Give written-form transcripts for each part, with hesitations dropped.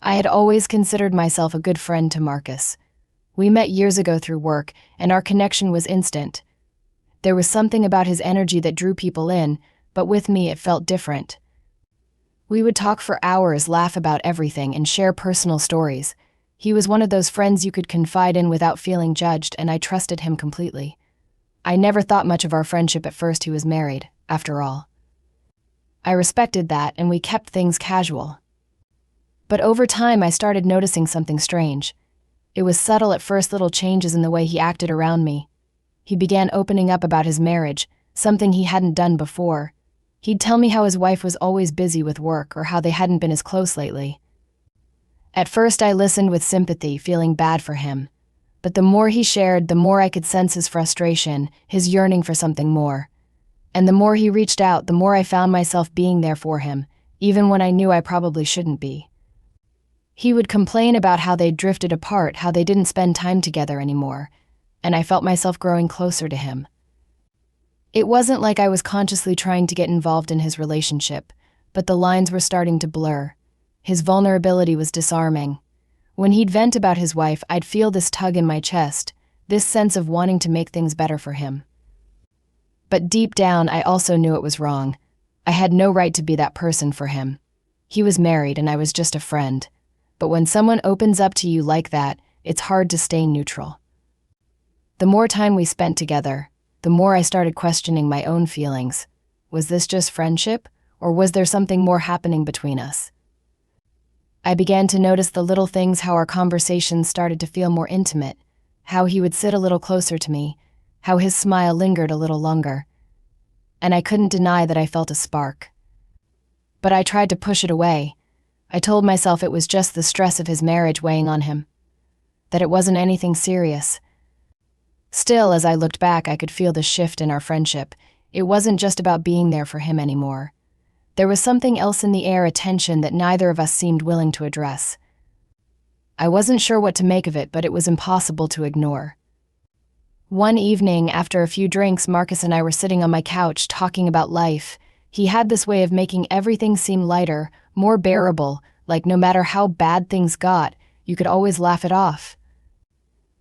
I had always considered myself a good friend to Marcus. We met years ago through work, and our connection was instant. There was something about his energy that drew people in, but with me it felt different. We would talk for hours, laugh about everything, and share personal stories. He was one of those friends you could confide in without feeling judged, and I trusted him completely. I never thought much of our friendship at first. He was married, after all. I respected that, and we kept things casual. But over time, I started noticing something strange. It was subtle at first, little changes in the way he acted around me. He began opening up about his marriage, something he hadn't done before. He'd tell me how his wife was always busy with work or how they hadn't been as close lately. At first, I listened with sympathy, feeling bad for him. But the more he shared, the more I could sense his frustration, his yearning for something more. And the more he reached out, the more I found myself being there for him, even when I knew I probably shouldn't be. He would complain about how they'd drifted apart, how they didn't spend time together anymore, and I felt myself growing closer to him. It wasn't like I was consciously trying to get involved in his relationship, but the lines were starting to blur. His vulnerability was disarming. When he'd vent about his wife, I'd feel this tug in my chest, this sense of wanting to make things better for him. But deep down, I also knew it was wrong. I had no right to be that person for him. He was married and I was just a friend. But when someone opens up to you like that, it's hard to stay neutral. The more time we spent together, the more I started questioning my own feelings. Was this just friendship, or was there something more happening between us? I began to notice the little things, how our conversations started to feel more intimate, how he would sit a little closer to me, how his smile lingered a little longer. And I couldn't deny that I felt a spark. But I tried to push it away. I told myself it was just the stress of his marriage weighing on him, that it wasn't anything serious. Still, as I looked back, I could feel the shift in our friendship. It wasn't just about being there for him anymore. There was something else in the air, a tension that neither of us seemed willing to address. I wasn't sure what to make of it, but it was impossible to ignore. One evening, after a few drinks, Marcus and I were sitting on my couch talking about life. He had this way of making everything seem lighter, more bearable, like no matter how bad things got, you could always laugh it off.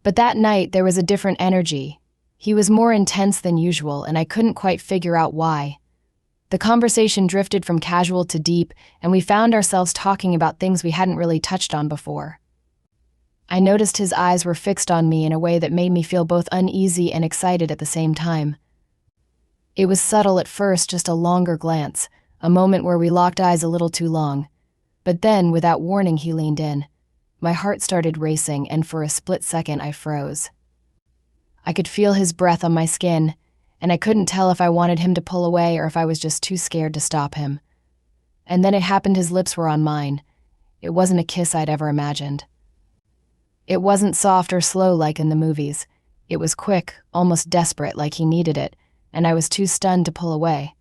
But that night, there was a different energy. He was more intense than usual, and I couldn't quite figure out why. The conversation drifted from casual to deep, and we found ourselves talking about things we hadn't really touched on before. I noticed his eyes were fixed on me in a way that made me feel both uneasy and excited at the same time. It was subtle at first, just a longer glance, a moment where we locked eyes a little too long. But then, without warning, he leaned in. My heart started racing, and for a split second I froze. I could feel his breath on my skin, and I couldn't tell if I wanted him to pull away or if I was just too scared to stop him. And then it happened, his lips were on mine. It wasn't a kiss I'd ever imagined. It wasn't soft or slow like in the movies. It was quick, almost desperate, like he needed it, and I was too stunned to pull away.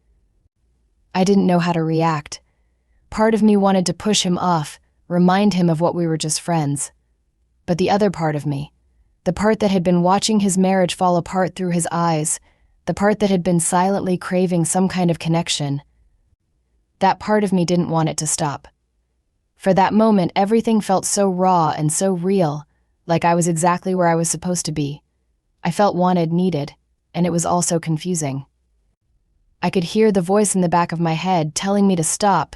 I didn't know how to react. Part of me wanted to push him off, remind him of what we were just friends. But the other part of me, the part that had been watching his marriage fall apart through his eyes, the part that had been silently craving some kind of connection, that part of me didn't want it to stop. For that moment, everything felt so raw and so real, like I was exactly where I was supposed to be. I felt wanted, needed, and it was also confusing. I could hear the voice in the back of my head telling me to stop,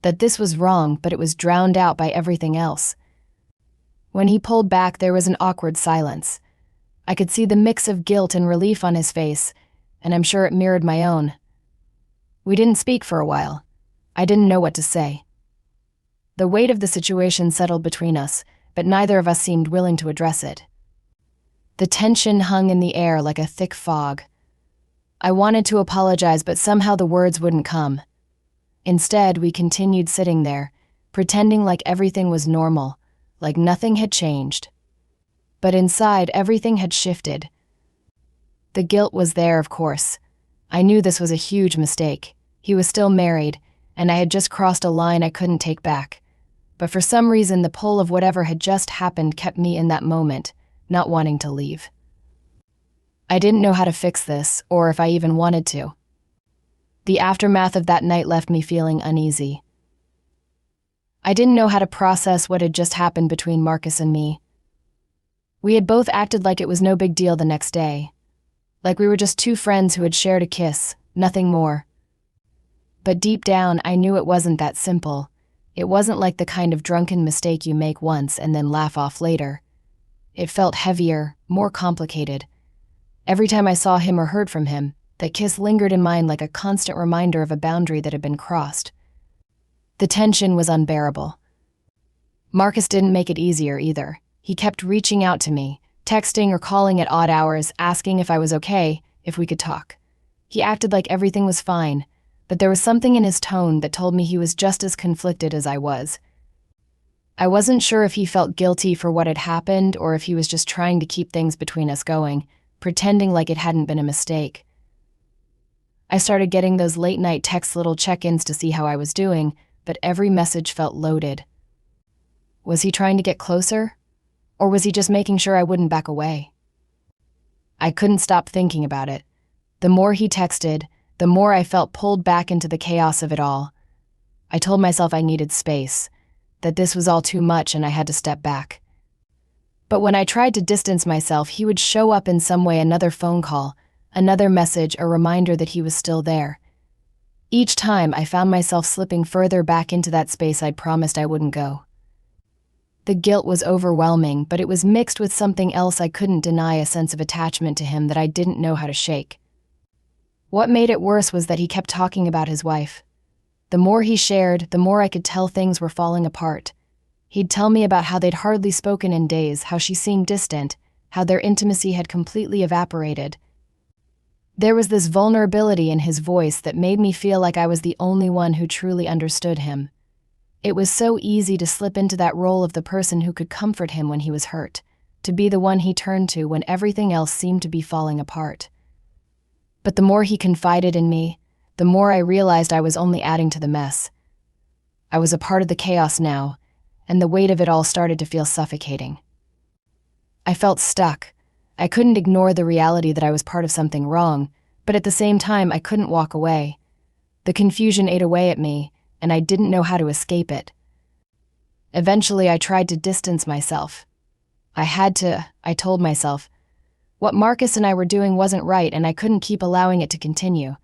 that this was wrong, but it was drowned out by everything else. When he pulled back, there was an awkward silence. I could see the mix of guilt and relief on his face, and I'm sure it mirrored my own. We didn't speak for a while. I didn't know what to say. The weight of the situation settled between us, but neither of us seemed willing to address it. The tension hung in the air like a thick fog. I wanted to apologize, but somehow the words wouldn't come. Instead, we continued sitting there, pretending like everything was normal, like nothing had changed. But inside, everything had shifted. The guilt was there, of course. I knew this was a huge mistake. He was still married, and I had just crossed a line I couldn't take back. But for some reason, the pull of whatever had just happened kept me in that moment, not wanting to leave. I didn't know how to fix this, or if I even wanted to. The aftermath of that night left me feeling uneasy. I didn't know how to process what had just happened between Marcus and me. We had both acted like it was no big deal the next day. Like we were just two friends who had shared a kiss, nothing more. But deep down, I knew it wasn't that simple. It wasn't like the kind of drunken mistake you make once and then laugh off later. It felt heavier, more complicated. Every time I saw him or heard from him, that kiss lingered in mind like a constant reminder of a boundary that had been crossed. The tension was unbearable. Marcus didn't make it easier either. He kept reaching out to me, texting or calling at odd hours, asking if I was okay, if we could talk. He acted like everything was fine, but there was something in his tone that told me he was just as conflicted as I was. I wasn't sure if he felt guilty for what had happened or if he was just trying to keep things between us going, pretending like it hadn't been a mistake. I started getting those late-night text little check-ins to see how I was doing, but every message felt loaded. Was he trying to get closer? Or was he just making sure I wouldn't back away? I couldn't stop thinking about it. The more he texted, the more I felt pulled back into the chaos of it all. I told myself I needed space, that this was all too much and I had to step back. But when I tried to distance myself, he would show up in some way, another phone call, another message, a reminder that he was still there. Each time, I found myself slipping further back into that space I'd promised I wouldn't go. The guilt was overwhelming, but it was mixed with something else I couldn't deny, a sense of attachment to him that I didn't know how to shake. What made it worse was that he kept talking about his wife. The more he shared, the more I could tell things were falling apart. He'd tell me about how they'd hardly spoken in days, how she seemed distant, how their intimacy had completely evaporated. There was this vulnerability in his voice that made me feel like I was the only one who truly understood him. It was so easy to slip into that role of the person who could comfort him when he was hurt, to be the one he turned to when everything else seemed to be falling apart. But the more he confided in me, the more I realized I was only adding to the mess. I was a part of the chaos now, and the weight of it all started to feel suffocating. I felt stuck. I couldn't ignore the reality that I was part of something wrong, but at the same time I couldn't walk away. The confusion ate away at me, and I didn't know how to escape it. Eventually, I tried to distance myself. I told myself. What Marcus and I were doing wasn't right, and I couldn't keep allowing it to continue.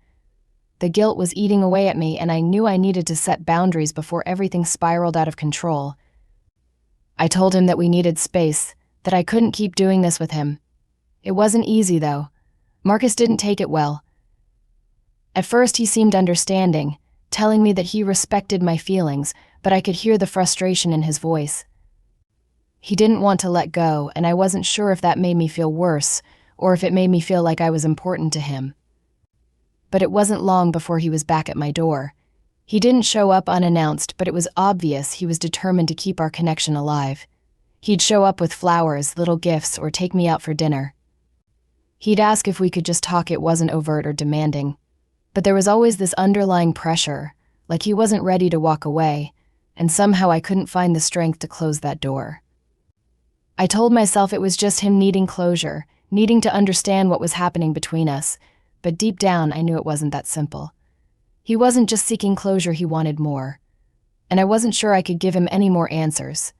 The guilt was eating away at me, and I knew I needed to set boundaries before everything spiraled out of control. I told him that we needed space, that I couldn't keep doing this with him. It wasn't easy, though. Marcus didn't take it well. At first, he seemed understanding, telling me that he respected my feelings, but I could hear the frustration in his voice. He didn't want to let go, and I wasn't sure if that made me feel worse, or if it made me feel like I was important to him. But it wasn't long before he was back at my door. He didn't show up unannounced, but it was obvious he was determined to keep our connection alive. He'd show up with flowers, little gifts, or take me out for dinner. He'd ask if we could just talk. It wasn't overt or demanding. But there was always this underlying pressure, like he wasn't ready to walk away, and somehow I couldn't find the strength to close that door. I told myself it was just him needing closure, needing to understand what was happening between us, but deep down I knew it wasn't that simple. He wasn't just seeking closure, he wanted more, and I wasn't sure I could give him any more answers.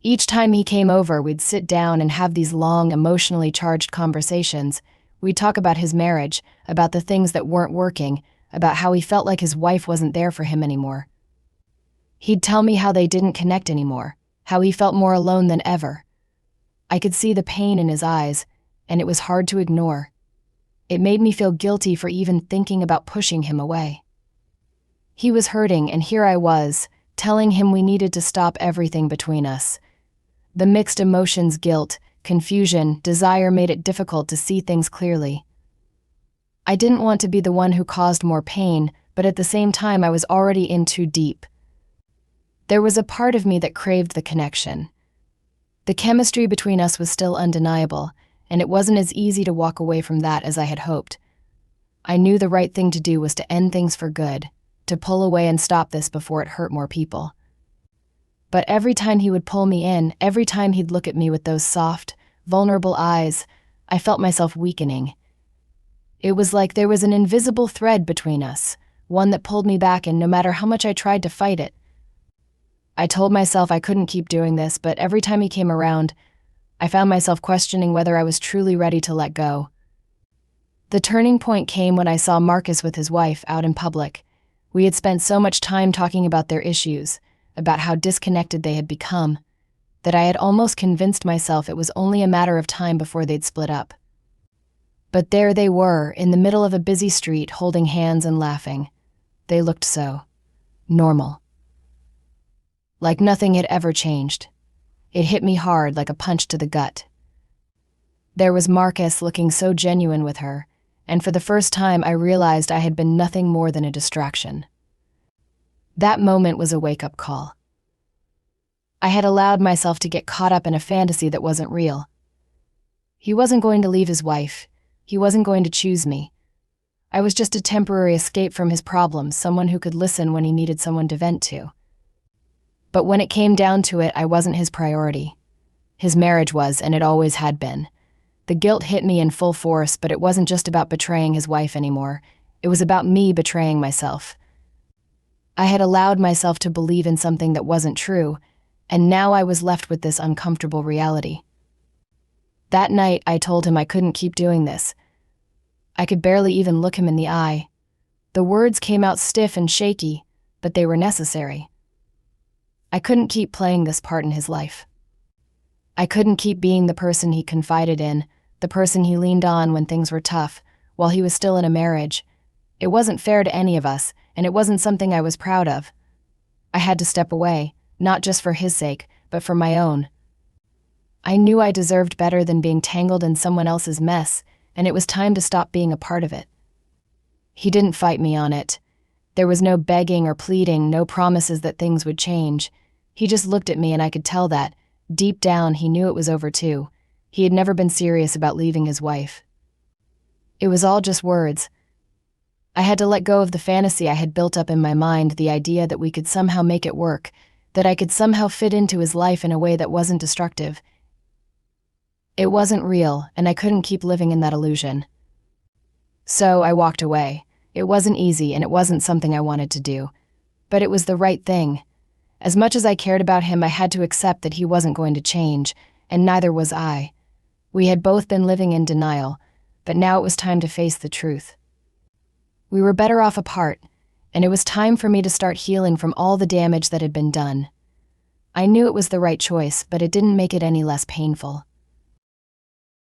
Each time he came over, we'd sit down and have these long, emotionally charged conversations. We'd talk about his marriage, about the things that weren't working, about how he felt like his wife wasn't there for him anymore. He'd tell me how they didn't connect anymore, how he felt more alone than ever. I could see the pain in his eyes, and it was hard to ignore. It made me feel guilty for even thinking about pushing him away. He was hurting, and here I was, telling him we needed to stop everything between us. The mixed emotions, guilt, confusion, desire made it difficult to see things clearly. I didn't want to be the one who caused more pain, but at the same time I was already in too deep. There was a part of me that craved the connection. The chemistry between us was still undeniable, and it wasn't as easy to walk away from that as I had hoped. I knew the right thing to do was to end things for good, to pull away and stop this before it hurt more people. But every time he would pull me in, every time he'd look at me with those soft, vulnerable eyes, I felt myself weakening. It was like there was an invisible thread between us, one that pulled me back, and no matter how much I tried to fight it, I told myself I couldn't keep doing this, but every time he came around, I found myself questioning whether I was truly ready to let go. The turning point came when I saw Marcus with his wife out in public. We had spent so much time talking about their issues, about how disconnected they had become, that I had almost convinced myself it was only a matter of time before they'd split up. But there they were, in the middle of a busy street, holding hands and laughing. They looked so normal. Like nothing had ever changed. It hit me hard, like a punch to the gut. There was Marcus looking so genuine with her, and for the first time I realized I had been nothing more than a distraction. That moment was a wake-up call. I had allowed myself to get caught up in a fantasy that wasn't real. He wasn't going to leave his wife. He wasn't going to choose me. I was just a temporary escape from his problems, someone who could listen when he needed someone to vent to. But when it came down to it, I wasn't his priority. His marriage was, and it always had been. The guilt hit me in full force, but it wasn't just about betraying his wife anymore. It was about me betraying myself. I had allowed myself to believe in something that wasn't true, and now I was left with this uncomfortable reality. That night, I told him I couldn't keep doing this. I could barely even look him in the eye. The words came out stiff and shaky, but they were necessary. I couldn't keep playing this part in his life. I couldn't keep being the person he confided in, the person he leaned on when things were tough, while he was still in a marriage. It wasn't fair to any of us, and it wasn't something I was proud of. I had to step away, not just for his sake, but for my own. I knew I deserved better than being tangled in someone else's mess, and it was time to stop being a part of it. He didn't fight me on it. There was no begging or pleading, no promises that things would change. He just looked at me, and I could tell that, deep down, he knew it was over too. He had never been serious about leaving his wife. It was all just words. I had to let go of the fantasy I had built up in my mind, the idea that we could somehow make it work, that I could somehow fit into his life in a way that wasn't destructive. It wasn't real, and I couldn't keep living in that illusion. So I walked away. It wasn't easy, and it wasn't something I wanted to do. But it was the right thing. As much as I cared about him, I had to accept that he wasn't going to change, and neither was I. We had both been living in denial, but now it was time to face the truth. We were better off apart, and it was time for me to start healing from all the damage that had been done. I knew it was the right choice, but it didn't make it any less painful.